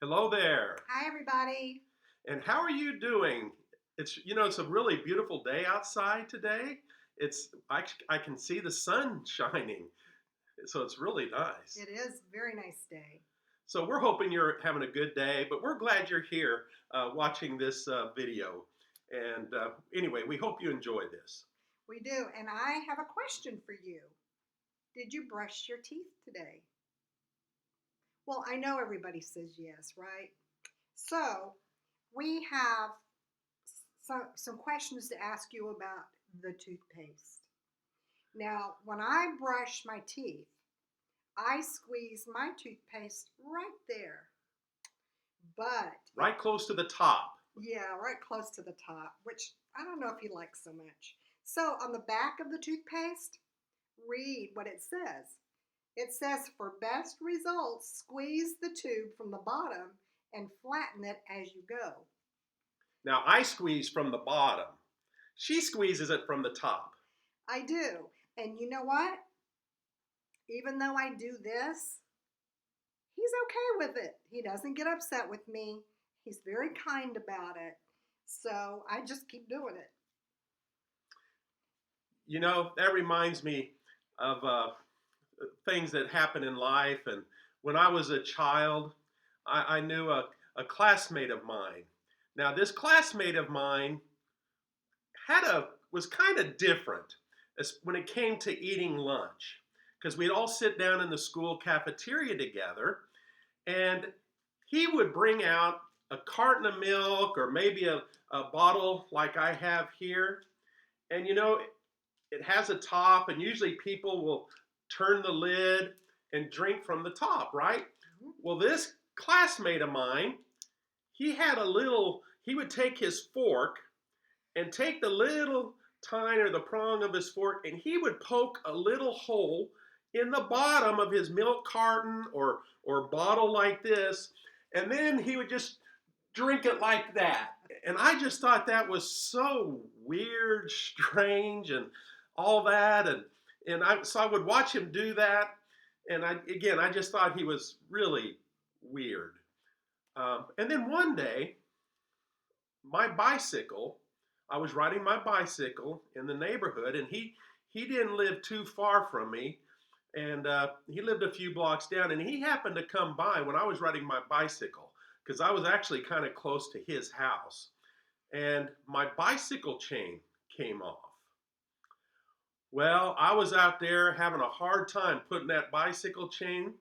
Hello there. Hi, everybody. And how are you doing? It's a really beautiful day outside today. I can see the sun shining, so it's really nice. It is a very nice day. So we're hoping you're having a good day, but we're glad you're here watching this video. And anyway, we hope you enjoy this. We do. And I have a question for you. Did you brush your teeth today? Well, I know everybody says yes, right? So we have some questions to ask you about the toothpaste. Now, when I brush my teeth, I squeeze my toothpaste right there. But, Right close to the top. yeah, right close to the top, which I don't know if you like so much. So on the back of the toothpaste, read what it says. It says, for best results, squeeze the tube from the bottom and flatten it as you go. Now I squeeze from the bottom. She squeezes it from the top. I do. And you know what? Even though I do this, he's okay with it. He doesn't get upset with me. He's very kind about it. So I just keep doing it. That reminds me of things that happen in life. And when I was a child, I knew a classmate of mine. Now, this classmate of mine was kind of different when it came to eating lunch, because we'd all sit down in the school cafeteria together, and he would bring out a carton of milk or maybe a bottle like I have here. And it has a top, and usually people will turn the lid and drink from the top, right? Well, this classmate of mine, he would take his fork and take the little tine or the prong of his fork, and he would poke a little hole in the bottom of his milk carton or bottle like this, and then he would just drink it like that. And I just thought that was so weird, strange, and all that. So I would watch him do that, and I just thought he was really weird. And then one day, my bicycle, I was riding my bicycle in the neighborhood, and he didn't live too far from me, and he lived a few blocks down, and he happened to come by when I was riding my bicycle, because I was actually kind of close to his house, and my bicycle chain came off. Well, I was out there having a hard time putting that bicycle chain,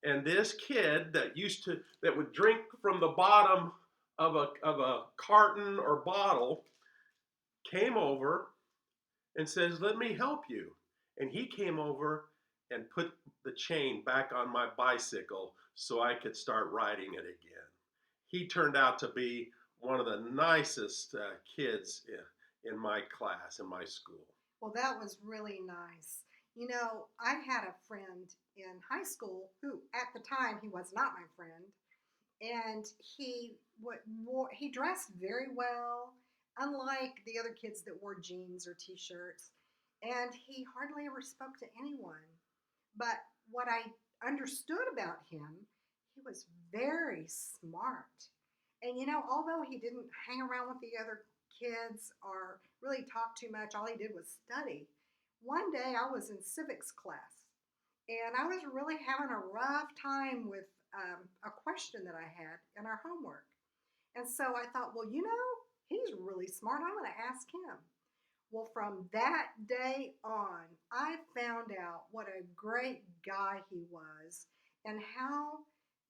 and this kid that would drink from the bottom of a carton or bottle came over and says, "Let me help you." And he came over and put the chain back on my bicycle so I could start riding it again. He turned out to be one of the nicest kids in my class, in my school. Well, that was really nice. You know, I had a friend in high school who, at the time, he was not my friend, and he dressed very well, unlike the other kids that wore jeans or t-shirts, and he hardly ever spoke to anyone. But what I understood about him, he was very smart. And although he didn't hang around with the other kids or really talk too much, all he did was study. One day I was in civics class, and I was really having a rough time with a question that I had in our homework. And so I thought, well, he's really smart. I'm going to ask him. Well, from that day on, I found out what a great guy he was and how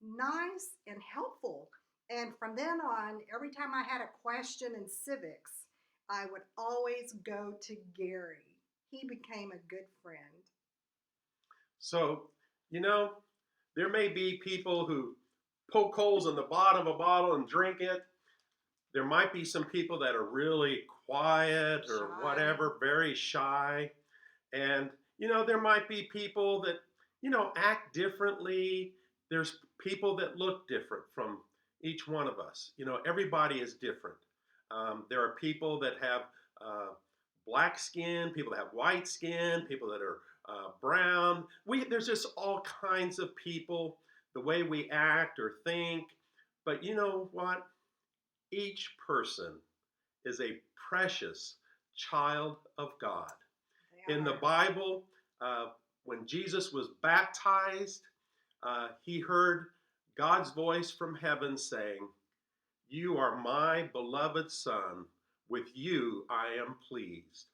nice and helpful. And from then on, every time I had a question in civics, I would always go to Gary. He became a good friend. So, there may be people who poke holes in the bottom of a bottle and drink it. There might be some people that are really quiet or Shy. whatever, very shy. And, there might be people that, act differently. There's people that look different from each one of us. Everybody is different. There are people that have black skin, people that have white skin, people that are brown. There's just all kinds of people, the way we act or think. But you know what? Each person is a precious child of God. They In the are. Bible, uh, when Jesus was baptized, he heard God's voice from heaven saying, "You are my beloved Son. With you I am pleased."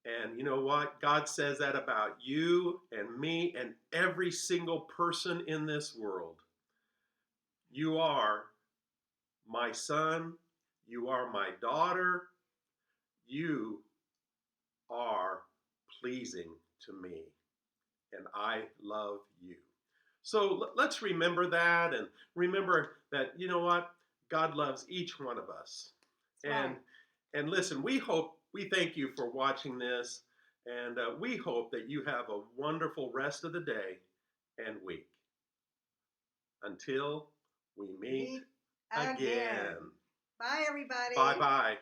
And you know what? God says that about you and me and every single person in this world. You are my son. You are my daughter. You are pleasing to me. And I love you. So let's remember that and remember that, you know what? God loves each one of us. That's And right. and listen, we thank you for watching this, and we hope that you have a wonderful rest of the day and week. Until we meet Meet again. again. Bye, Bye everybody. bye.